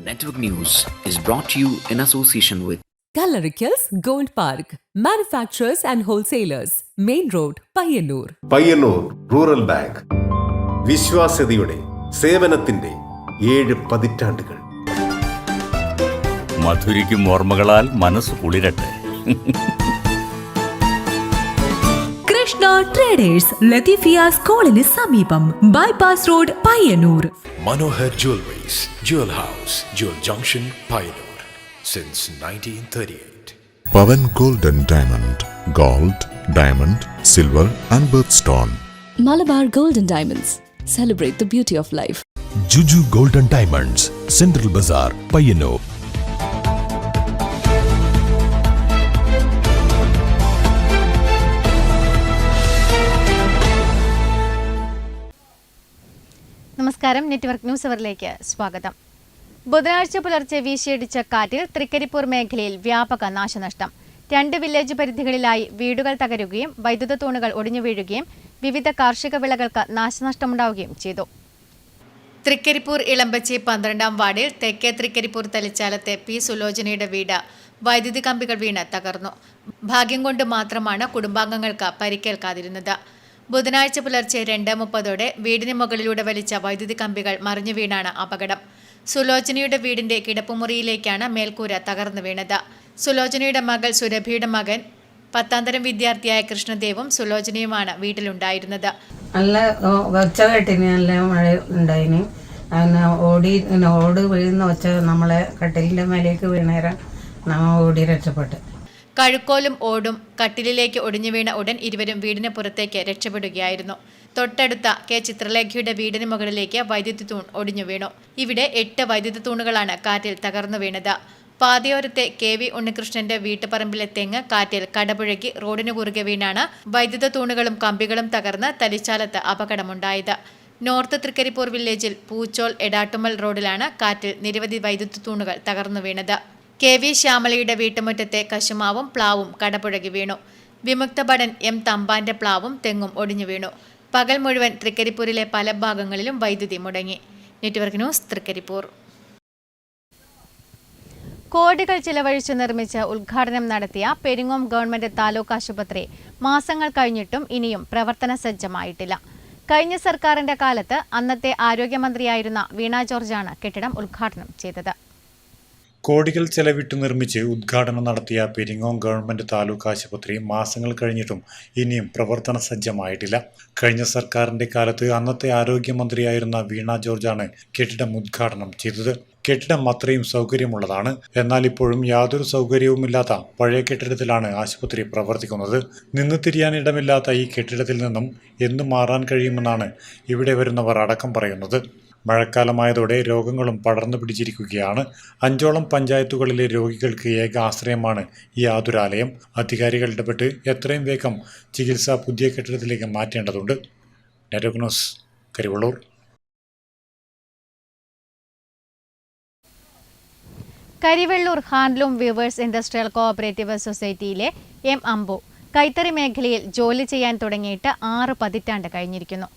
Network News is brought to you in association with Gallericals Gold Park, manufacturers and wholesalers, Main Road, Payyannur. Payyannur rural bank വിശ്വാസ്യതയുടെ സേവനത്തിന്റെ 7 പതിറ്റാണ്ടുകൾ. മധുരിക്കും ഓർമ്മകളാൽ മനസ്സ് കുളിരട്ടെ. Krishna traders, Latheefiya സ്കൂളിന് സമീപം, bypass road, Payyanur. Manohar Jewelries, Jewel House, Jewel Junction, Pioneer, since 1938. Pavan Gold and Diamond, Gold, Diamond, Silver and Birthstone. Malabar Gold and Diamonds, celebrate the beauty of life. Juju Gold and Diamonds, Central Bazaar, Payyannur. നമസ്കാരം, network news അവറിലേക്ക് സ്വാഗതം. ബുധനാഴ്ച പുലർച്ചെ വീശിയടിച്ച കാറ്റിൽ തൃക്കരിപ്പൂർ മേഖലയിൽ വ്യാപക നാശനഷ്ടം. 2 village പരിധികളിലായി വീടുകൾ തകരുകയും വൈദ്യുത തൂണുകൾ ഒടിഞ്ഞു വീഴുകയും വിവിധ കാർഷിക വിളകൾക്ക് നാശനഷ്ടമുണ്ടാവുകയും ചെയ്തു. തൃക്കരിപ്പൂർ ഇളമ്പച്ചി 12-ാം വാർഡിൽ തെക്കേ തൃക്കരിപ്പൂർ തലിച്ചാലത്തെ പി സുലോചനയുടെ വീട് വൈദ്യുതി കമ്പികൾ വീണ് തകർന്നു. ഭാഗ്യം കൊണ്ട് മാത്രമാണ് കുടുംബാംഗങ്ങൾക്ക് പരിക്കേൽക്കാതിരുന്നത്. ബുധനാഴ്ച പുലർച്ചെ 2:30 വീടിന് മുകളിലൂടെ വലിച്ച വൈദ്യുതി കമ്പികൾ മറിഞ്ഞു വീണാണ് അപകടം. സുലോചനയുടെ വീടിന്റെ കിടപ്പുമുറിയിലേക്കാണ് മേൽക്കൂര തകർന്നു വീണത്. സുലോചനയുടെ മകൾ സുരഭിയുടെ മകൻ 10ാം തരം വിദ്യാർത്ഥിയായ കൃഷ്ണദേവും സുലോചനയുമാണ് വീട്ടിലുണ്ടായിരുന്നത്. നല്ല ഒച്ച കേട്ടിന്, നല്ല മഴ ഉണ്ടായിന്. ഓട് വീഴുന്ന ഒച്ച നമ്മളെ കട്ടിലിന്റെ മേലേക്ക് വീണേരം നമ്മൾ ഓടി രക്ഷപ്പെട്ടു. കഴുക്കോലും ഓടും കട്ടിലിലേക്ക് ഒടിഞ്ഞു വീണ ഉടൻ ഇരുവരും വീടിന് പുറത്തേക്ക് രക്ഷപ്പെടുകയായിരുന്നു. തൊട്ടടുത്ത കെ ചിത്രലേഖയുടെ വീടിന് മുകളിലേക്ക് വൈദ്യുതി തൂൺ ഒടിഞ്ഞു വീണു. ഇവിടെ 8 വൈദ്യുതി തൂണുകളാണ് കാറ്റിൽ തകർന്നു വീണത്. പാതയോരത്തെ KV ഉണ്ണികൃഷ്ണന്റെ വീട്ടുപറമ്പിലെ തെങ്ങ് കാറ്റിൽ കടപുഴകി റോഡിന് കുറുകെ വീണാണ് വൈദ്യുത തൂണുകളും കമ്പികളും തകർന്ന് തലിച്ചാലത്ത് അപകടമുണ്ടായത്. നോർത്ത് തൃക്കരിപ്പൂർ വില്ലേജിൽ പൂച്ചോൾ എടാട്ടുമൽ റോഡിലാണ് കാറ്റിൽ നിരവധി വൈദ്യുത തൂണുകൾ തകർന്നു വീണത്. KV ശ്യാമളയുടെ വീട്ടുമുറ്റത്തെ കശുമാവും പ്ലാവും കടപുഴകി വീണു. വിമുക്ത ഭടൻ M തമ്പാന്റെ പ്ലാവും തെങ്ങും ഒടിഞ്ഞു വീണു. പകൽ മുഴുവൻ തൃക്കരിപ്പൂരിലെ പല ഭാഗങ്ങളിലും വൈദ്യുതി മുടങ്ങി. Network news, Thrikkaripur. കോടികൾ ചിലവഴിച്ച് നിർമ്മിച്ച് ഉദ്ഘാടനം നടത്തിയ പെരിങ്ങോം ഗവൺമെന്റ് താലൂക്ക് ആശുപത്രി മാസങ്ങൾ കഴിഞ്ഞിട്ടും ഇനിയും പ്രവർത്തന സജ്ജമായിട്ടില്ല. കഴിഞ്ഞ സർക്കാരിന്റെ കാലത്ത് അന്നത്തെ ആരോഗ്യമന്ത്രിയായിരുന്ന വീണ ജോർജാണ് കെട്ടിടം ഉദ്ഘാടനം ചെയ്തത്. കോടികൾ ചെലവിട്ട് നിർമ്മിച്ച് ഉദ്ഘാടനം നടത്തിയ പെരിങ്ങോം ഗവൺമെന്റ് താലൂക്ക് ആശുപത്രി മാസങ്ങൾ കഴിഞ്ഞിട്ടും ഇനിയും പ്രവർത്തന സജ്ജമായിട്ടില്ല. കഴിഞ്ഞ സർക്കാരിന്റെ കാലത്ത് അന്നത്തെ ആരോഗ്യമന്ത്രിയായിരുന്ന വീണ ജോർജാണ് കെട്ടിടം ഉദ്ഘാടനം ചെയ്തത്. കെട്ടിടം അത്രയും സൗകര്യമുള്ളതാണ്. എന്നാൽ ഇപ്പോഴും യാതൊരു സൗകര്യവുമില്ലാത്ത പഴയ കെട്ടിടത്തിലാണ് ആശുപത്രി പ്രവർത്തിക്കുന്നത്. നിന്ന് തിരിയാനിടമില്ലാത്ത ഈ കെട്ടിടത്തിൽ നിന്നും എന്ന് മാറാൻ കഴിയുമെന്നാണ് ഇവിടെ വരുന്നവർ അടക്കം പറയുന്നത്. മഴക്കാലമായതോടെ രോഗങ്ങളും പടർന്നു പിടിച്ചിരിക്കുകയാണ്. 5ഓളം പഞ്ചായത്തുകളിലെ രോഗികൾക്ക് ഏക ആശ്രയമാണ് ഈ ആതുരാലയം. അധികാരികൾ ഇടപെട്ട് എത്രയും വേഗം ചികിത്സ പുതിയ കെട്ടിടത്തിലേക്ക് മാറ്റേണ്ടതുണ്ട്. Network news, Karivellur. Karivellur handloom weavers industrial cooperative സൊസൈറ്റിയിലെ M അമ്പു കൈത്തറി മേഖലയിൽ ജോലി ചെയ്യാൻ തുടങ്ങിയിട്ട് 6 പതിറ്റാണ്ട് കഴിഞ്ഞിരിക്കുന്നു.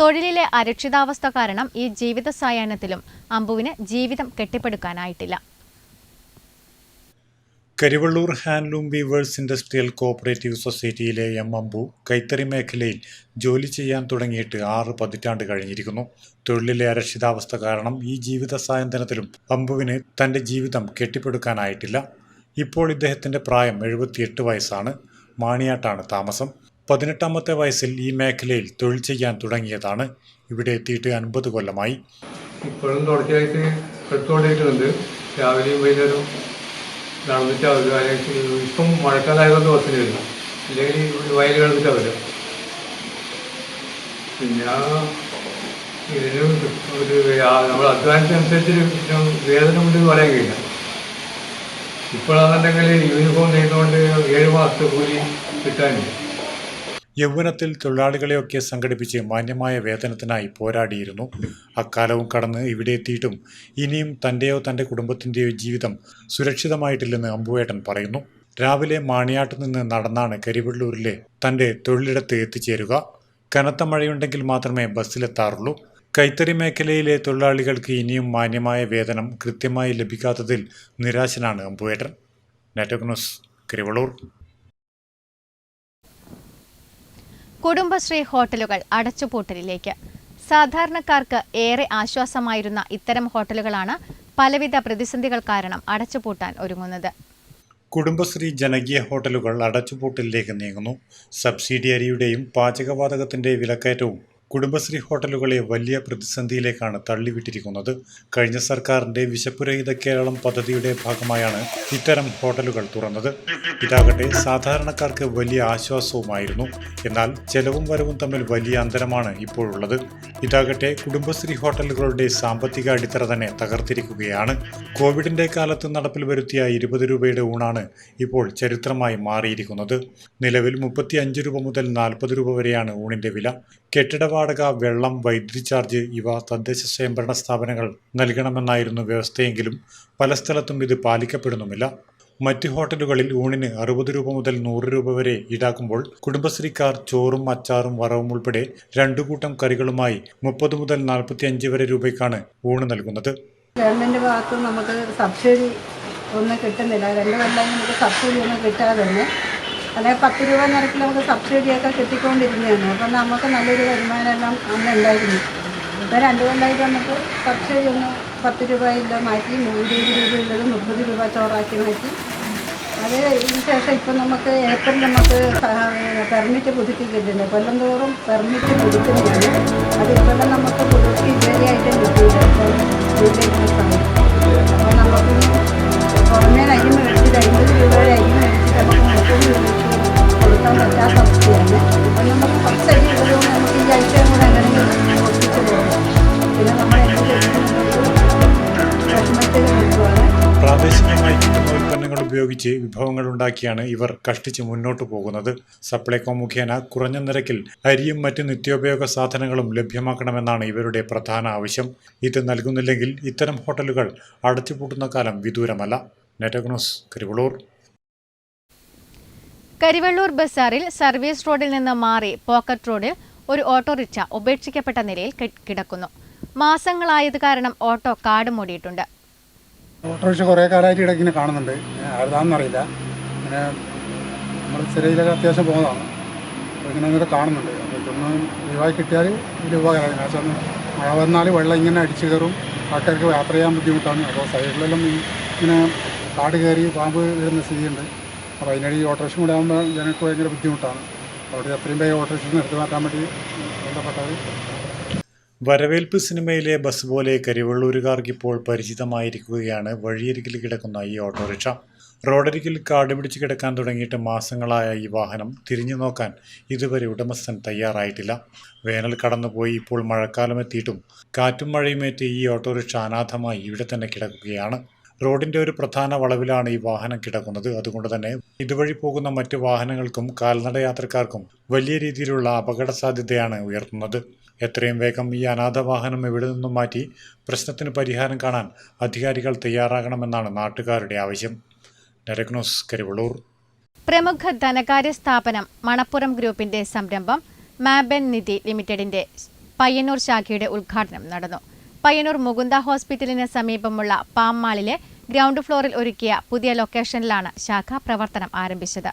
തൊഴിലിലെ അരക്ഷിതാവസ്ഥ കാരണം ഈ ജീവിത സായാഹ്നത്തിലും അമ്പുവിന് ജീവിതം കെട്ടിപ്പടുക്കാനായിട്ടില്ല. Karivellur handloom weavers industrial cooperative സൊസൈറ്റിയിലെ M അമ്പു കൈത്തറി മേഖലയിൽ ജോലി ചെയ്യാൻ തുടങ്ങിയിട്ട് 6 പതിറ്റാണ്ട് കഴിഞ്ഞിരിക്കുന്നു. തൊഴിലിലെ അരക്ഷിതാവസ്ഥ കാരണം ഈ ജീവിത സായാഹ്നത്തിലും അമ്പുവിന് തൻ്റെ ജീവിതം കെട്ടിപ്പടുക്കാനായിട്ടില്ല. ഇപ്പോൾ ഇദ്ദേഹത്തിൻ്റെ പ്രായം 78 വയസ്സാണ്. മാണിയാട്ടാണ് താമസം. 18ാമത്തെ വയസ്സിൽ ഈ മേഖലയിൽ തൊഴിൽ ചെയ്യാൻ തുടങ്ങിയതാണ്. ഇവിടെ എത്തിയിട്ട് 50 കൊല്ലമായി. ഇപ്പോഴും തുടർച്ചയായിട്ട് എടുത്തുകൊണ്ടിരിക്കുന്നുണ്ട്. രാവിലെയും വൈകുന്നേരവും നടന്നിട്ട് ഇപ്പം മഴക്കാലമായതുകൊണ്ട് ബസ്സിന് വരില്ല, ഇല്ലെങ്കിൽ വയൽ കിടന്നിട്ടാണ് വരിക. പിന്നെ ഇതിന് നമ്മൾ അധ്വാനത്തിനനുസരിച്ച് വേതനം ഉണ്ടെന്ന് പറയാൻ കഴിയില്ല. ഇപ്പോഴാണെന്നുണ്ടെങ്കിൽ യൂണിഫോം ചെയ്യുന്നതുകൊണ്ട് 7 മാസത്തെ കൂലി കിട്ടാനില്ല. യൗവനത്തിൽ തൊഴിലാളികളെയൊക്കെ സംഘടിപ്പിച്ച് മാന്യമായ വേതനത്തിനായി പോരാടിയിരുന്നു. അക്കാലവും കടന്ന് ഇവിടെ എത്തിയിട്ടും ഇനിയും തൻ്റെയോ തൻ്റെ കുടുംബത്തിൻ്റെയോ ജീവിതം സുരക്ഷിതമായിട്ടില്ലെന്ന് അമ്പുവേട്ടൻ പറയുന്നു. രാവിലെ മാണിയാട്ട് നിന്ന് നടന്നാണ് കരിവെള്ളൂരിലെ തൻ്റെ തൊഴിലിടത്ത് എത്തിച്ചേരുക. കനത്ത മഴയുണ്ടെങ്കിൽ മാത്രമേ ബസ്സിലെത്താറുള്ളൂ. കൈത്തറി മേഖലയിലെ തൊഴിലാളികൾക്ക് ഇനിയും മാന്യമായ വേതനം കൃത്യമായി ലഭിക്കാത്തതിൽ നിരാശനാണ് അമ്പുവേട്ടൻ. Network news, Karivellur. കുടുംബശ്രീ ഹോട്ടലുകൾ അടച്ചുപൂട്ടലിലേക്ക്. സാധാരണക്കാർക്ക് ഏറെ ആശ്വാസമായിരുന്ന ഇത്തരം ഹോട്ടലുകളാണ് പലവിധ പ്രതിസന്ധികൾ കാരണം അടച്ചുപൂട്ടാൻ ഒരുങ്ങുന്നത്. കുടുംബശ്രീ ജനകീയ ഹോട്ടലുകൾ അടച്ചുപൂട്ടലിലേക്ക് നീങ്ങുന്നു. സബ്സിഡി അരിയുടെയും പാചകവാതകത്തിന്റെ വിലക്കയറ്റവും കുടുംബശ്രീ ഹോട്ടലുകളെ വലിയ പ്രതിസന്ധിയിലേക്കാണ് തള്ളിവിട്ടിരിക്കുന്നത്. കഴിഞ്ഞ സർക്കാരിന്റെ വിശപ്പുരഹിത കേരളം പദ്ധതിയുടെ ഭാഗമായാണ് ഇത്തരം ഹോട്ടലുകൾ തുറന്നത്. ഇതാകട്ടെ സാധാരണക്കാർക്ക് വലിയ ആശ്വാസവുമായിരുന്നു. എന്നാൽ ചെലവും വരവും തമ്മിൽ വലിയ അന്തരമാണ് ഇപ്പോഴുള്ളത്. ഇതാകട്ടെ കുടുംബശ്രീ ഹോട്ടലുകളുടെ സാമ്പത്തിക അടിത്തറ തന്നെ തകർത്തിരിക്കുകയാണ്. കോവിഡിന്റെ കാലത്ത് നടപ്പിൽ വരുത്തിയ 20 രൂപയുടെ ഊണാണ് ഇപ്പോൾ ചരിത്രമായി മാറിയിരിക്കുന്നത്. നിലവിൽ 35 രൂപ മുതൽ 40 രൂപ വരെയാണ് ഊണിന്റെ വില. കെട്ടിട വാടക, വെള്ളം, വൈദ്യുതി ചാർജ് ഇവ തദ്ദേശ സ്വയംഭരണ സ്ഥാപനങ്ങൾ നൽകണമെന്നായിരുന്നു വ്യവസ്ഥയെങ്കിലും പല സ്ഥലത്തും ഇത് പാലിക്കപ്പെടുന്നുമില്ല. മറ്റ് ഹോട്ടലുകളിൽ ഊണിന് 60 രൂപ മുതൽ 100 രൂപ വരെ ഈടാക്കുമ്പോൾ കുടുംബശ്രീക്കാർ ചോറും അച്ചാറും വറവും ഉൾപ്പെടെ 2 കൂട്ടം കറികളുമായി 30 മുതൽ 45 വരെ രൂപയ്ക്കാണ് ഊണ് നൽകുന്നത്. ഗവൺമെൻറ് ഭാഗത്ത് നമുക്ക് സബ്സിഡി ഒന്നും കിട്ടുന്നില്ല. 2 കൊല്ലം നമുക്ക് സബ്സിഡി ഒന്നും കിട്ടാതെ തന്നെ അല്ലെങ്കിൽ 10 രൂപ നിരക്കിൽ നമുക്ക് സബ്സിഡിയൊക്കെ കിട്ടിക്കൊണ്ടിരുന്നതാണ്. അപ്പം നമുക്ക് നല്ലൊരു വരുമാനം എല്ലാം അന്ന് ഉണ്ടായിരുന്നു. ഇപ്പോൾ 2 കൊല്ലമായിട്ട് നമുക്ക് സബ്സിഡി ഒന്ന് 10 രൂപയില്ല മാറ്റി 20 രൂപയുള്ളത് 30 രൂപ ചോറാക്കി മാറ്റി. അത് ഇതിന് ശേഷം ഇപ്പം നമുക്ക് ഏപ്രിൽ നമുക്ക് പെർമിറ്റ് പുതുക്കിക്കിട്ടുണ്ട്. കൊല്ലം തോറും പെർമിറ്റ് പുതുക്കുന്നതാണ്. അത് ഇപ്പോഴും നമുക്ക് പുതുക്കി ഇതുവരെയായിട്ട് കിട്ടിയില്ല. അപ്പോൾ നമുക്ക് പുറമേ അരി മേടിച്ചിട്ട് 50 രൂപയുടെ അരി മേടിച്ചിട്ട് നമുക്ക് 30 രൂപ കൊടുക്കാൻ പറ്റാത്ത അവസ്ഥയാണ്. അപ്പം നമുക്ക് 10 അരി ഉള്ളതുകൊണ്ട് നമുക്ക് ഈ ആഴ്ചയും കൂടെ എങ്ങനെയെങ്കിലും ഒപ്പിച്ച് പോകും. പിന്നെ നമ്മൾ വിഷമത്തിൽ നിൽക്കുവാണ്. പ്രാദേശികമായി കിട്ടുന്ന ഉൽപ്പന്നങ്ങൾ ഉപയോഗിച്ച് വിഭവങ്ങൾ ഉണ്ടാക്കിയാണ് ഇവർ കഷ്ടിച്ച് മുന്നോട്ടു പോകുന്നത്. സപ്ലൈകോ മുഖേന കുറഞ്ഞ നിരക്കിൽ അരിയും മറ്റ് നിത്യോപയോഗ സാധനങ്ങളും ലഭ്യമാക്കണമെന്നാണ് ഇവരുടെ പ്രധാന ആവശ്യം. ഇത് നൽകുന്നില്ലെങ്കിൽ ഇത്തരം ഹോട്ടലുകൾ അടച്ചുപൂട്ടുന്ന കാലം വിദൂരമല്ല. Network news, Karivellur. കരിവള്ളൂർ ബസാറിൽ സർവീസ് റോഡിൽ നിന്ന് മാറി പോക്കറ്റ് റോഡിൽ ഒരു ഓട്ടോറിക്ഷ ഉപേക്ഷിക്കപ്പെട്ട നിലയിൽ കിടക്കുന്നു. മാസങ്ങളായത് കാരണം ഓട്ടോ കാട് മൂടിയിട്ടുണ്ട്. ഓട്ടോറിക്ഷ കുറേ കാലമായിട്ട് ഇടയ്ക്കിങ്ങനെ കാണുന്നുണ്ട്. ആരുതാണെന്നറിയില്ല. ഇങ്ങനെ നമ്മൾ സ്ഥിരയിലൊക്കെ അത്യാവശ്യം പോകുന്നതാണ്. അപ്പോൾ ഇങ്ങനെ കാണുന്നുണ്ട്. അപ്പോൾ ഇതൊന്ന് ഒഴിവാക്കി കിട്ടിയാൽ വലിയ ഉപകാരമാണ്. കാരണം മഴ വന്നാൽ വെള്ളം ഇങ്ങനെ അടിച്ചു കയറും. ആൾക്കാർക്ക് യാത്ര ചെയ്യാൻ ബുദ്ധിമുട്ടാണ്. അപ്പോൾ സൈഡിലെല്ലാം ഇങ്ങനെ കാട് കയറി പാമ്പ് വരുന്ന സ്ഥിതിയുണ്ട്. അപ്പോൾ അതിനിടെ ഈ ഓട്ടോറിക്ഷ കൂടെ ആകുമ്പോൾ ജനങ്ങൾക്ക് ഭയങ്കര ബുദ്ധിമുട്ടാണ്. അവിടെ എത്രയും വേഗം ഓട്ടോറിക്ഷ എടുത്തു മാറ്റാൻ വേണ്ടി ബന്ധപ്പെട്ടത്. വരവേൽപ്പ് സിനിമയിലെ ബസ് പോലെ കരിവള്ളൂരുകാർക്ക് ഇപ്പോൾ പരിചിതമായിരിക്കുകയാണ് വഴിയരികിൽ കിടക്കുന്ന ഈ ഓട്ടോറിക്ഷ. റോഡരികിൽ കാട് പിടിച്ച് കിടക്കാൻ തുടങ്ങിയിട്ട് മാസങ്ങളായ ഈ വാഹനം തിരിഞ്ഞു നോക്കാൻ ഇതുവരെ ഉടമസ്ഥൻ തയ്യാറായിട്ടില്ല. വേനൽ കടന്നുപോയി ഇപ്പോൾ മഴക്കാലം എത്തിയിട്ടും കാറ്റും മഴയുമേറ്റ് ഈ ഓട്ടോറിക്ഷ അനാഥമായി ഇവിടെ തന്നെ കിടക്കുകയാണ്. റോഡിന്റെ ഒരു പ്രധാന വളവിലാണ് ഈ വാഹനം കിടക്കുന്നത്. അതുകൊണ്ട് തന്നെ ഇതുവഴി പോകുന്ന മറ്റ് വാഹനങ്ങൾക്കും കാൽനട യാത്രക്കാർക്കും വലിയ രീതിയിലുള്ള അപകട സാധ്യതയാണ് ഉയർത്തുന്നത്. എത്രയും വേഗം ഈ അനാഥ വാഹനം ഇവിടെ നിന്നും മാറ്റി പ്രശ്നത്തിന് പരിഹാരം കാണാൻ അധികാരികൾ തയ്യാറാകണമെന്നാണ് നാട്ടുകാരുടെ ആവശ്യം. Network news, Karivellur. പ്രമുഖ ധനകാര്യ സ്ഥാപനം മണപ്പുറം ഗ്രൂപ്പിന്റെ സംരംഭം മാബെൻ നിധി ലിമിറ്റഡിന്റെ പയ്യന്നൂർ ശാഖയുടെ ഉദ്ഘാടനം നടന്നു. പയ്യന്നൂർ മുകുന്ദ ഹോസ്പിറ്റലിന് സമീപമുള്ള പാം മാളിലെ ഗ്രൗണ്ട് ഫ്ലോറിൽ ഒരുക്കിയ പുതിയ ലൊക്കേഷനിലാണ് ശാഖ പ്രവർത്തനം ആരംഭിച്ചത്.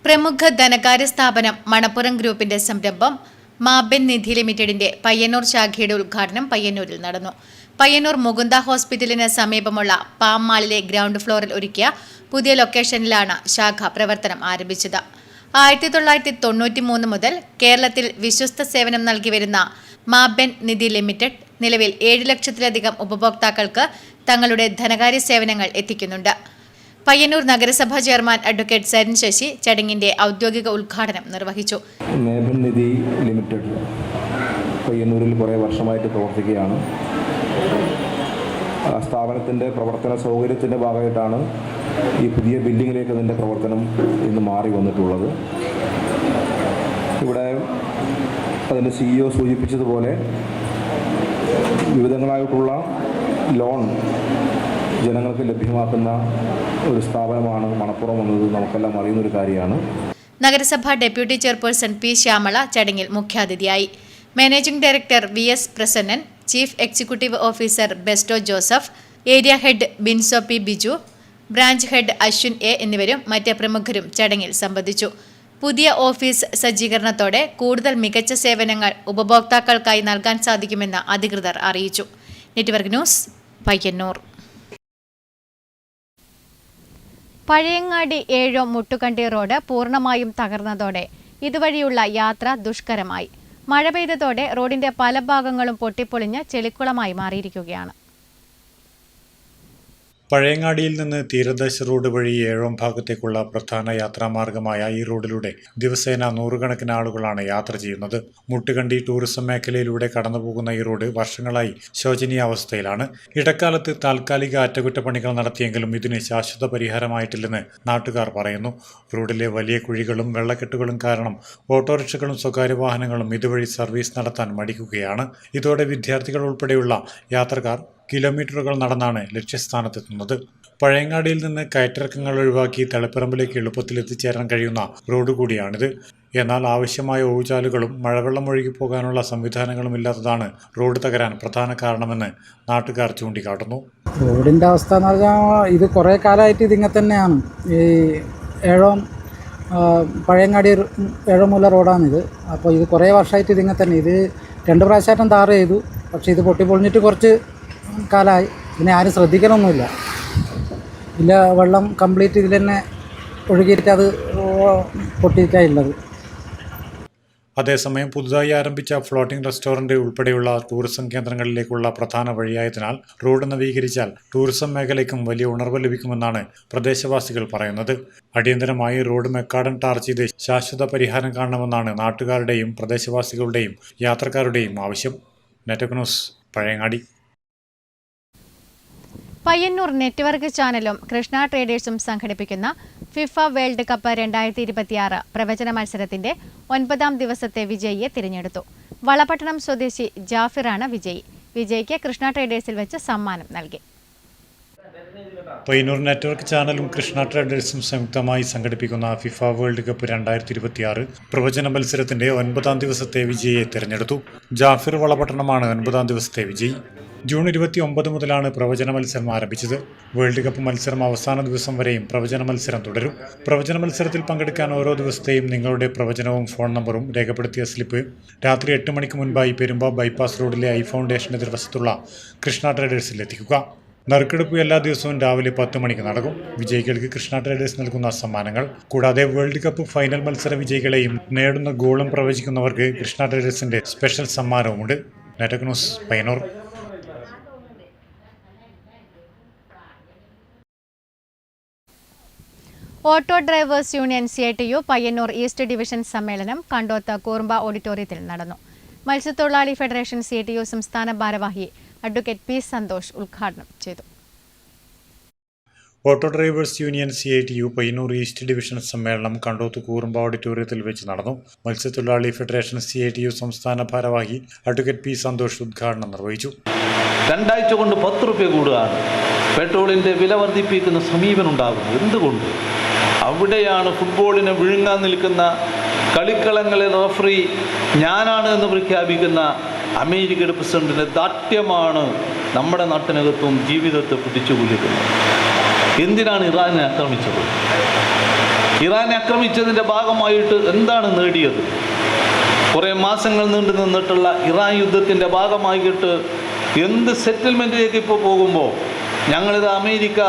പ്രമുഖ ധനകാര്യ സ്ഥാപനം മണപ്പുറം ഗ്രൂപ്പിന്റെ സംരംഭം മാബെൻ നിധി ലിമിറ്റഡിന്റെ പയ്യന്നൂർ ശാഖയുടെ ഉദ്ഘാടനം പയ്യന്നൂരിൽ നടന്നു. പയ്യന്നൂർ മുകുന്ദ ഹോസ്പിറ്റലിന് സമീപമുള്ള പാം മാളിലെ ഗ്രൗണ്ട് ഫ്ലോറിൽ ഒരുക്കിയ പുതിയ ലൊക്കേഷനിലാണ് ശാഖ പ്രവർത്തനം ആരംഭിച്ചത്. 1993 മുതൽ കേരളത്തിൽ വിശ്വസ്ത സേവനം നൽകി വരുന്ന മാബെൻ നിധി ലിമിറ്റഡ് നിലവിൽ 7 ലക്ഷത്തിലധികം ഉപഭോക്താക്കൾക്ക് തങ്ങളുടെ ധനകാര്യ സേവനങ്ങൾ എത്തിക്കുന്നുണ്ട്. പയ്യന്നൂർ നഗരസഭാ ചെയർമാൻ അഡ്വക്കേറ്റ് സരിൻ ശശി ചടങ്ങിന്റെ ഔദ്യോഗിക ഉദ്ഘാടനം നിർവഹിച്ചു. മാബെൻ നിധി ലിമിറ്റഡ് പയ്യന്നൂരിൽ കുറേ വർഷമായിട്ട് പ്രവർത്തിക്കുകയാണ്. സ്ഥാപനത്തിൻ്റെ പ്രവർത്തന സൗകര്യത്തിൻ്റെ ഭാഗമായിട്ടാണ് ഈ പുതിയ ബിൽഡിങ്ങിലേക്ക് ഇതിൻ്റെ പ്രവർത്തനം ഇന്ന് മാറി വന്നിട്ടുള്ളത്. ഇവിടെ അതിൻ്റെ CEO സൂചിപ്പിച്ചതുപോലെ വിവിധങ്ങളായിട്ടുള്ള ലോൺ ജനങ്ങൾക്ക് ലഭ്യമാക്കുന്ന ഒരു സ്ഥാപനമാണ് മണപ്പുറം എന്നത് നമുക്കെല്ലാം അറിയുന്നൊരു കാര്യമാണ്. നഗരസഭാ ഡെപ്യൂട്ടി ചെയർപേഴ്സൺ പി ശ്യാമള ചടങ്ങിൽ മുഖ്യാതിഥിയായി. Managing director VS Prasannan, chief executive officer Besto Joseph, area head Binso P. Biju, branch head Ashwin A എന്നിവരും മറ്റ് പ്രമുഖരും ചടങ്ങിൽ സംബന്ധിച്ചു. പുതിയ ഓഫീസ് സജ്ജീകരണത്തോടെ കൂടുതൽ മികച്ച സേവനങ്ങൾ ഉപഭോക്താക്കൾക്കായി നൽകാൻ സാധിക്കുമെന്ന് അധികൃതർ അറിയിച്ചു. Network news, Payyanur. പഴയങ്ങാടി ഏഴോ മുട്ടുകണ്ടി റോഡ് പൂർണ്ണമായും തകർന്നതോടെ ഇതുവഴിയുള്ള യാത്ര ദുഷ്കരമായി. മഴ പെയ്തതോടെ റോഡിന്റെ പല ഭാഗങ്ങളും പൊട്ടിപ്പൊളിഞ്ഞ് ചെളിക്കുളമായി മാറിയിരിക്കുകയാണ്. പഴയങ്ങാടിയിൽ നിന്ന് തീരദേശ റോഡ് വഴി ഏഴോം ഭാഗത്തേക്കുള്ള പ്രധാന യാത്രാമാർഗമായ ഈ റോഡിലൂടെ ദിവസേന നൂറുകണക്കിന് ആളുകളാണ് യാത്ര ചെയ്യുന്നത്. മുട്ടുകണ്ടി ടൂറിസം മേഖലയിലൂടെ കടന്നുപോകുന്ന ഈ റോഡ് വർഷങ്ങളായി ശോചനീയാവസ്ഥയിലാണ്. ഇടക്കാലത്ത് താൽക്കാലിക അറ്റകുറ്റപ്പണികൾ നടത്തിയെങ്കിലും ഇതിന് ശാശ്വത പരിഹാരമായിട്ടില്ലെന്ന് നാട്ടുകാർ പറയുന്നു. റോഡിലെ വലിയ കുഴികളും വെള്ളക്കെട്ടുകളും കാരണം ഓട്ടോറിക്ഷകളും സ്വകാര്യ വാഹനങ്ങളും ഇതുവഴി സർവീസ് നടത്താൻ മടിക്കുകയാണ്. ഇതോടെ വിദ്യാർത്ഥികൾ ഉൾപ്പെടെയുള്ള യാത്രക്കാർ കിലോമീറ്ററുകൾ നടന്നാണ് ലക്ഷ്യസ്ഥാനത്തെത്തുന്നത്. പഴയങ്ങാടിയിൽ നിന്ന് കയറ്റിറക്കങ്ങൾ ഒഴിവാക്കി തളിപ്പറമ്പിലേക്ക് എളുപ്പത്തിൽ എത്തിച്ചേരാൻ കഴിയുന്ന റോഡ് കൂടിയാണിത്. എന്നാൽ ആവശ്യമായ ഓവുചാലുകളും മഴവെള്ളം ഒഴുകിപ്പോകാനുള്ള സംവിധാനങ്ങളും ഇല്ലാത്തതാണ് റോഡ് തകരാൻ പ്രധാന കാരണമെന്ന് നാട്ടുകാർ ചൂണ്ടിക്കാട്ടുന്നു. റോഡിൻ്റെ അവസ്ഥ എന്ന് പറഞ്ഞാൽ ഇത് കുറേ കാലമായിട്ട് ഇതിങ്ങനെ തന്നെയാണ്. ഈ ഏഴോം പഴയങ്ങാടി ഏഴോമൂല റോഡാണിത്. അപ്പോൾ ഇത് കുറേ വർഷമായിട്ട് ഇതിങ്ങനെ തന്നെ. ഇത് 2 പ്രാവശ്യമായിട്ടും ടാർ ചെയ്തു. പക്ഷേ ഇത് പൊട്ടിപ്പൊളിഞ്ഞിട്ട് കുറച്ച് കാലമായി. ഇതിനെ ആരും ശ്രദ്ധിക്കണമൊന്നുമില്ല. വെള്ളം കംപ്ലീറ്റ് ഇതിൽ തന്നെ ഒഴുകിയിട്ട് അത് പൊട്ടിയിട്ടാണുള്ളത്. അതേസമയം പുതുതായി ആരംഭിച്ച ഫ്ലോട്ടിംഗ് റെസ്റ്റോറന്റ് ഉൾപ്പെടെയുള്ള ടൂറിസം കേന്ദ്രങ്ങളിലേക്കുള്ള പ്രധാന വഴിയായതിനാൽ റോഡ് നവീകരിച്ചാൽ ടൂറിസം മേഖലയ്ക്കും വലിയ ഉണർവ് ലഭിക്കുമെന്നാണ് പ്രദേശവാസികൾ പറയുന്നത്. അടിയന്തരമായി റോഡ് മെക്കാടൻ ടാർ ചെയ്ത് ശാശ്വത പരിഹാരം കാണണമെന്നാണ് നാട്ടുകാരുടെയും പ്രദേശവാസികളുടെയും യാത്രക്കാരുടെയും ആവശ്യം. Network news, Pazhayangadi. Payyanur network ചാനലും കൃഷ്ണ ട്രേഡേഴ്സും സംഘടിപ്പിക്കുന്ന ഫിഫ വേൾഡ് കപ്പ് 2026 പ്രവചന മത്സരത്തിന്റെ 9ാം ദിവസത്തെ വിജയിയെ തിരഞ്ഞെടുത്തു. വളപട്ടണം സ്വദേശി ജാഫിറാണ് വിജയി. വിജയിക്ക് കൃഷ്ണ ട്രേഡേഴ്സിൽ വെച്ച് സമ്മാനം നൽകി. പയ്യന്നൂർ നെറ്റ്വർക്ക് ചാനലും കൃഷ്ണ ട്രേഡേഴ്സും സംയുക്തമായി സംഘടിപ്പിക്കുന്ന ഫിഫ വേൾഡ് കപ്പ് 2026 പ്രവചന മത്സരത്തിന്റെ 9ാം ദിവസത്തെ വിജയിയെ തിരഞ്ഞെടുത്തു. ജാഫിർ വളപട്ടണമാണ് 9ാം ദിവസത്തെ വിജയി. ജൂൺ 29 മുതലാണ് പ്രവചന മത്സരം ആരംഭിച്ചത്. വേൾഡ് കപ്പ് മത്സരം അവസാന ദിവസം വരെയും പ്രവചന മത്സരം തുടരും. പ്രവചന മത്സരത്തിൽ പങ്കെടുക്കാൻ ഓരോ ദിവസത്തെയും നിങ്ങളുടെ പ്രവചനവും ഫോൺ നമ്പറും രേഖപ്പെടുത്തിയ സ്ലിപ്പ് രാത്രി 8 മണിക്ക് മുൻപായി പെരുമ്പ ബൈപ്പാസ് റോഡിലെ ഐ ഫൗണ്ടേഷൻ എതിർവശത്തുള്ള കൃഷ്ണ ട്രേഡേഴ്സിൽ എത്തിക്കുക. നറുക്കെടുപ്പ് എല്ലാ ദിവസവും രാവിലെ 10 മണിക്ക് നടക്കും. വിജയികൾക്ക് കൃഷ്ണ ട്രേഡേഴ്സ് നൽകുന്ന സമ്മാനങ്ങൾ കൂടാതെ വേൾഡ് കപ്പ് ഫൈനൽ മത്സര വിജയികളെയും നേടുന്ന ഗോളും പ്രവചിക്കുന്നവർക്ക് കൃഷ്ണ ട്രേഡേഴ്സിന്റെ സ്പെഷ്യൽ സമ്മാനവുമുണ്ട്. Network news, Payyannur. Auto drivers union CITU Payyannur east division സമ്മേളനം കണ്ടോത്ത് കൂർമ്പ ഓഡിറ്റോറിയത്തിൽ നടന്നു. മത്സ്യത്തൊഴിലാളി ഫെഡറേഷൻ CITU സംസ്ഥാന ഭാരവാഹി അഡ്വക്കേറ്റ് P. സന്തോഷ് ഉദ്ഘാടനം ചെയ്തു. Auto drivers union CITU Payyannur east division സമ്മേളനം കണ്ടോത്ത് കൂർമ്പ ഓഡിറ്റോറിയത്തിൽ വെച്ച് നടന്നു. മത്സ്യത്തൊഴിലാളി ഫെഡറേഷൻ CITU സംസ്ഥാന ഭാരവാഹി അഡ്വക്കേറ്റ് P. സന്തോഷ് ഉദ്ഘാടനം നിർവഹിച്ചു. 2 ആഴ്ച കൊണ്ട് 10 രൂപ കൂടുകയാണ്. പെട്രോളിൻ്റെ വില വർദ്ധിപ്പിക്കുന്ന സമീപനം ഉണ്ടാകുന്നു. എന്തുകൊണ്ട്? അവിടെയാണ് ഫുട്ബോളിനെ വിഴുങ്ങാൻ നിൽക്കുന്ന കളിക്കളങ്ങളിൽ റഫറി ഞാനാണ് എന്ന് പ്രഖ്യാപിക്കുന്ന അമേരിക്കയുടെ പ്രസിഡന്റിൻ്റെ ദാഠ്യമാണ് നമ്മുടെ നാട്ടിനകത്തും ജീവിതത്തെ പിടിച്ചുകൊല്ലിക്കുന്നത്. എന്തിനാണ് ഇറാനെ ആക്രമിച്ചത്? ഇറാനെ ആക്രമിച്ചതിൻ്റെ ഭാഗമായിട്ട് എന്താണ് നേടിയത്? കുറേ മാസങ്ങൾ നീണ്ടു നിന്നിട്ടുള്ള ഇറാൻ യുദ്ധത്തിൻ്റെ ഭാഗമായിട്ട് എന്ത് സെറ്റിൽമെൻറ്റിലേക്ക് ഇപ്പോൾ പോകുമ്പോൾ ഞങ്ങളിത് അമേരിക്ക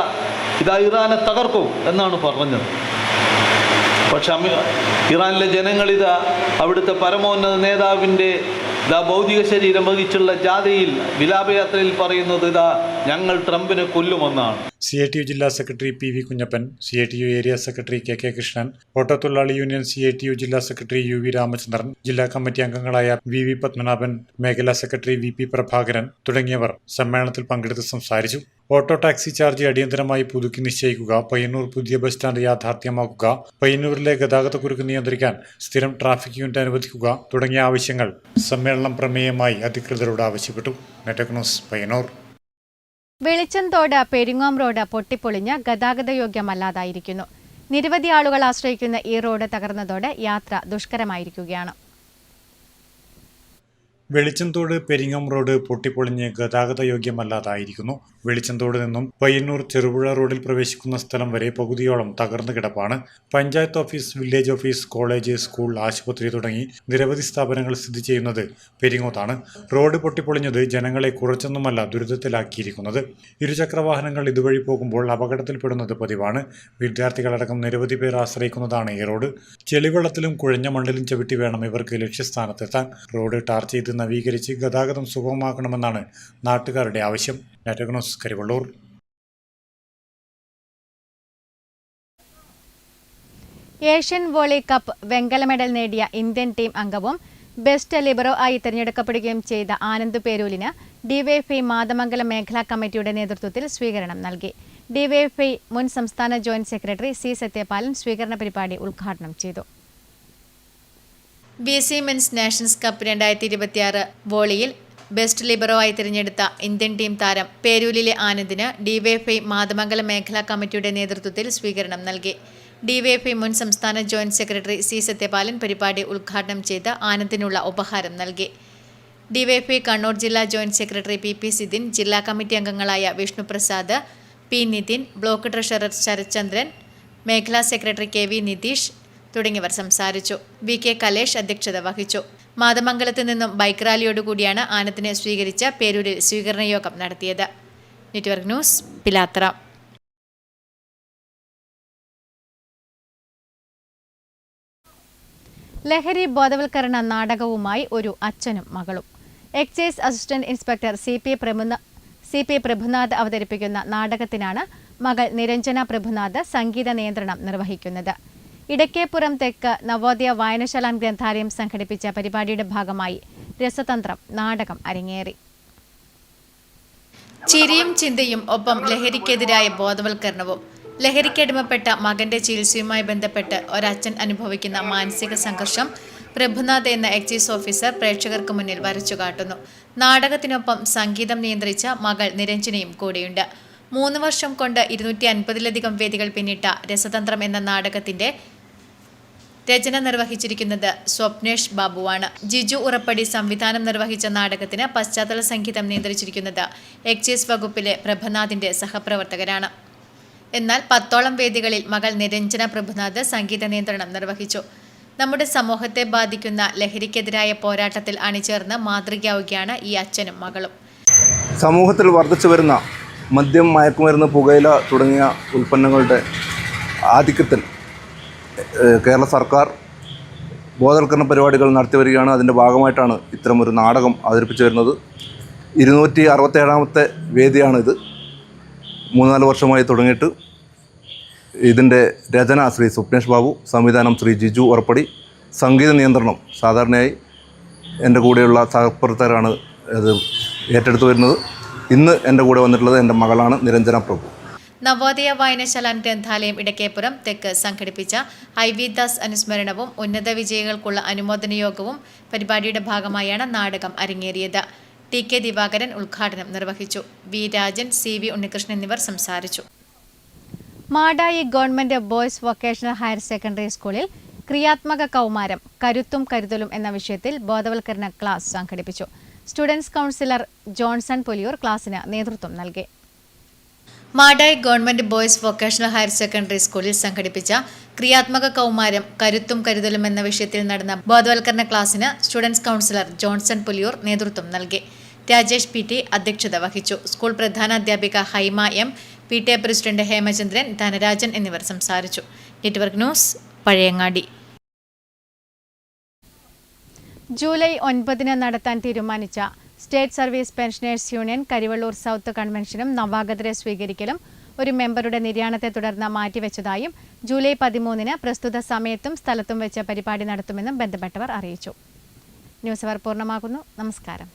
ഇറാനെ തകർക്കും എന്നാണ് പറഞ്ഞത്. പക്ഷെ ഇറാനിലെ ജനങ്ങളിതാ അവിടുത്തെ പരമോന്നത നേതാവിൻ്റെ ഭൗതിക ശരീരം വഹിച്ചുള്ള ജാഥയിൽ വിലാപയാത്രയിൽ പറയുന്നത് ഞങ്ങൾ ട്രംപിനെ കൊല്ലുമെന്നാണ്. CITU ജില്ലാ secretary PV Kunhappan, CITU area secretary KK Krishnan, ഓട്ടോത്തൊഴിലാളി യൂണിയൻ CITU ജില്ലാ സെക്രട്ടറി UV രാമചന്ദ്രൻ, ജില്ലാ കമ്മിറ്റി അംഗങ്ങളായ VV പത്മനാഭൻ, മേഖലാ സെക്രട്ടറി VP പ്രഭാകരൻ തുടങ്ങിയവർ സമ്മേളനത്തിൽ പങ്കെടുത്ത് സംസാരിച്ചു. ഓട്ടോ ടാക്സി ചാർജ് അടിയന്തരമായി പുതുക്കി നിശ്ചയിക്കുക, പയ്യന്നൂർ പുതിയ ബസ് സ്റ്റാൻഡ് യാഥാർത്ഥ്യമാക്കുക, പയ്യന്നൂരിലെ ഗതാഗതക്കുരുക്ക് നിയന്ത്രിക്കാൻ സ്ഥിരം ട്രാഫിക് യൂണിറ്റ് അനുവദിക്കുക തുടങ്ങിയ ആവശ്യങ്ങൾ സമ്മേളനം പ്രമേയമായി അധികൃതരോട് ആവശ്യപ്പെട്ടു. Network news, Payyannur. Velichanthode Peringome road പൊട്ടിപ്പൊളിഞ്ഞ് ഗതാഗതയോഗ്യമല്ലാതായിരിക്കുന്നു. നിരവധി ആളുകൾ ആശ്രയിക്കുന്ന ഈ റോഡ് തകർന്നതോടെ യാത്ര ദുഷ്കരമായിരിക്കുകയാണ്. വെളിച്ചന്തോട് പെരിങ്ങം റോഡ് പൊട്ടിപ്പൊളിഞ്ഞ് ഗതാഗത യോഗ്യമല്ലാതായിരിക്കുന്നു. വെളിച്ചന്തോട് നിന്നും പയ്യന്നൂർ ചെറുപുഴ റോഡിൽ പ്രവേശിക്കുന്ന സ്ഥലം വരെ പകുതിയോളം തകർന്നു കിടപ്പാണ്. Panchayat office, village office, college, school, ആശുപത്രി തുടങ്ങി നിരവധി സ്ഥാപനങ്ങൾ സ്ഥിതി ചെയ്യുന്നത് പെരിങ്ങോത്താണ്. റോഡ് പൊട്ടിപ്പൊളിഞ്ഞത് ജനങ്ങളെ കുറച്ചൊന്നുമല്ല ദുരിതത്തിലാക്കിയിരിക്കുന്നത്. ഇരുചക്രവാഹനങ്ങൾ ഇതുവഴി പോകുമ്പോൾ അപകടത്തിൽപ്പെടുന്നത് പതിവാണ്. വിദ്യാർത്ഥികളടക്കം നിരവധി പേർ ആശ്രയിക്കുന്നതാണ് ഈ റോഡ്. ചെളിവെള്ളത്തിലും കുഴഞ്ഞ മണ്ണിലും ചവിട്ടി വേണം ഇവർക്ക് ലക്ഷ്യസ്ഥാനത്തെത്താൻ. റോഡ് ടാർ ചെയ്ത് നവീകരിച്ച് ഗതാഗതം സുഗമമാക്കണമെന്നാണ് നാട്ടുകാരുടെ ആവശ്യം. Network news, Karivellur. Asian volley cup വെങ്കല മെഡൽ നേടിയ ഇന്ത്യൻ ടീം അംഗവും ബെസ്റ്റ് ലിബറോ ആയി തിരഞ്ഞെടുക്കപ്പെടുകയും ചെയ്ത ആനന്ദ് പേരൂലിന് ഡിവൈഎഫ്ഐ മാതമംഗലം മേഖലാ കമ്മിറ്റിയുടെ നേതൃത്വത്തിൽ സ്വീകരണം നൽകി. ഡിവൈഎഫ്ഐ മുൻ സംസ്ഥാന ജോയിന്റ് സെക്രട്ടറി സി സത്യപാലൻ സ്വീകരണ പരിപാടി ഉദ്ഘാടനം ചെയ്തു. BC മെൻസ് നാഷൻസ് കപ്പ് 2026 വോളിയിൽ ബെസ്റ്റ് ലിബറോ ആയി തിരഞ്ഞെടുത്ത ഇന്ത്യൻ ടീം താരം പേരൂലിലെ ആനന്ദിന് ഡിവൈഎഫ്ഐ മാതമംഗലം മേഖലാ കമ്മിറ്റിയുടെ നേതൃത്വത്തിൽ സ്വീകരണം നൽകി. ഡിവൈഎഫ്ഐ മുൻ സംസ്ഥാന ജോയിന്റ് സെക്രട്ടറി സി സത്യപാലൻ പരിപാടി ഉദ്ഘാടനം ചെയ്ത് ആനന്ദിനുള്ള ഉപഹാരം നൽകി. ഡിവൈഎഫ്ഐ കണ്ണൂർ ജില്ലാ ജോയിന്റ് സെക്രട്ടറി PP സിദിൻ, ജില്ലാ കമ്മിറ്റി അംഗങ്ങളായ Vishnuprasad, P Nithin, block treasurer Sarathchandran, മേഖലാ സെക്രട്ടറി KV നിതീഷ് തുടങ്ങിയവർ സംസാരിച്ചു. VK കലേഷ് അധ്യക്ഷത വഹിച്ചു. മാതമംഗലത്ത് നിന്നും ബൈക്ക് റാലിയോടുകൂടിയാണ് ആനന്ദിനെ സ്വീകരിച്ച പേരൂരിൽ സ്വീകരണ യോഗം നടത്തിയത്. Network news, Pilathara. ലഹരി ബോധവൽക്കരണ നാടകവുമായി ഒരു അച്ഛനും മകളും. Excise assistant inspector CP Prabhunath അവതരിപ്പിക്കുന്ന നാടകത്തിനാണ് മകൾ നിരഞ്ജന പ്രഭുനാഥ് സംഗീത നിയന്ത്രണം നിർവഹിക്കുന്നത്. ഇടക്കേപ്പുറം തെക്ക് നവോദയ വായനശാല ഗ്രന്ഥാലയം സംഘടിപ്പിച്ച പരിപാടിയുടെ ഭാഗമായി രസതന്ത്രം നാടകം അരങ്ങേറി. ചിരിയും ചിന്തയും ഒപ്പം ലഹരിക്കെതിരായ ബോധവൽക്കരണവും. ലഹരിക്കടിമപ്പെട്ട മകന്റെ ചികിത്സയുമായി ബന്ധപ്പെട്ട് ഒരച്ഛൻ അനുഭവിക്കുന്ന മാനസിക സംഘർഷം പ്രഭുനാഥ് എന്ന എക്സൈസ് ഓഫീസർ പ്രേക്ഷകർക്ക് മുന്നിൽ വരച്ചുകാട്ടുന്നു. നാടകത്തിനൊപ്പം സംഗീതം നിയന്ത്രിച്ച മകൾ നിരഞ്ജനയും കൂടെയുണ്ട്. 3 വർഷം കൊണ്ട് 250-ലധികം വേദികൾ പിന്നിട്ട രസതന്ത്രം എന്ന നാടകത്തിന്റെ രചന നിർവഹിച്ചിരിക്കുന്നത് സ്വപ്നേഷ് ബാബുവാണ്. ജിജു ഉറപ്പടി സംവിധാനം നിർവഹിച്ച നാടകത്തിന് പശ്ചാത്തല സംഗീതം നിയന്ത്രിച്ചിരിക്കുന്നത് എക്സൈസ് വകുപ്പിലെ പ്രഭനാഥിന്റെ സഹപ്രവർത്തകരാണ്. എന്നാൽ 10ഓളം വേദികളിൽ മകൾ നിരഞ്ജന പ്രഭുനാഥ് സംഗീത നിയന്ത്രണം നിർവഹിച്ചു. നമ്മുടെ സമൂഹത്തെ ബാധിക്കുന്ന ലഹരിക്കെതിരായ പോരാട്ടത്തിൽ അണിചേർന്ന് മാതൃകയാവുകയാണ് ഈ അച്ഛനും മകളും. സമൂഹത്തിൽ വർദ്ധിച്ചു വരുന്ന മദ്യം, മയക്കുമരുന്ന്, പുകയില തുടങ്ങിയ ഉൽപ്പന്നങ്ങളുടെ ആധിക്യത്തിൽ കേരള സർക്കാർ ബോധവൽക്കരണ പരിപാടികൾ നടത്തി വരികയാണ്. അതിൻ്റെ ഭാഗമായിട്ടാണ് ഇത്തരമൊരു നാടകം അവതരിപ്പിച്ചു വരുന്നത്. 267ാമത്തെ വേദിയാണിത്. 3-4 വർഷമായി തുടങ്ങിയിട്ട്. ഇതിൻ്റെ രചന ശ്രീ സ്വപ്നേഷ് ബാബു, സംവിധാനം ശ്രീ ജിജു ഉറപ്പടി, സംഗീത നിയന്ത്രണം സാധാരണയായി എൻ്റെ കൂടെയുള്ള സഹപ്രവർത്തകരാണ് അത് ഏറ്റെടുത്തു വരുന്നത്. ഇന്ന് എൻ്റെ കൂടെ വന്നിട്ടുള്ളത് എൻ്റെ മകളാണ് നിരഞ്ജന പ്രഭു. നവോദയ വായനശാല ഗ്രന്ഥാലയം ഇടക്കേപ്പുറം തെക്ക് സംഘടിപ്പിച്ച IV ദാസ് അനുസ്മരണവും ഉന്നത വിജയികൾക്കുള്ള അനുമോദന യോഗവും പരിപാടിയുടെ ഭാഗമായാണ് നാടകം അരങ്ങേറിയത്. TK ദിവാകരൻ ഉദ്ഘാടനം നിർവഹിച്ചു. V രാജൻ, CV ഉണ്ണികൃഷ്ണൻ എന്നിവർ സംസാരിച്ചു. Madayi government boys vocational higher secondary സ്കൂളിൽ ക്രിയാത്മക കൗമാരം, കരുത്തും കരുതലും എന്ന വിഷയത്തിൽ ബോധവൽക്കരണ ക്ലാസ് സംഘടിപ്പിച്ചു. സ്റ്റുഡൻസ് കൗൺസിലർ ജോൺസൺ പുലിയൂർ ക്ലാസിന് നേതൃത്വം നൽകി. Madayi government boys vocational higher secondary സ്കൂളിൽ സംഘടിപ്പിച്ച ക്രിയാത്മക കൗമാരം, കരുത്തും കരുതലും എന്ന വിഷയത്തിൽ നടന്ന ബോധവൽക്കരണ ക്ലാസിന് സ്റ്റുഡൻസ് കൗൺസിലർ ജോൺസൺ പുലിയൂർ നേതൃത്വം നൽകി. രാജേഷ് PT അധ്യക്ഷത വഹിച്ചു. സ്കൂൾ പ്രധാന അധ്യാപിക Haima M, PTA president Hemachandran, Dhanarajan എന്നിവർ സംസാരിച്ചു. Network news, Pazhayangadi. ജൂലൈ 9 നടത്താൻ തീരുമാനിച്ച state service pensioners union Karivellur south കൺവെൻഷനും നവാഗതരെ സ്വീകരിക്കലും ഒരു മെമ്പറുടെ നിര്യാണത്തെ തുടർന്ന് മാറ്റിവെച്ചതായും ജൂലൈ 13 പ്രസ്തുത സമയത്തും സ്ഥലത്തും വെച്ച് പരിപാടി നടത്തുമെന്നും ബന്ധപ്പെട്ടവർ അറിയിച്ചു. ന്യൂസ് അവർ പൂർണ്ണമാകുന്നു. നമസ്കാരം.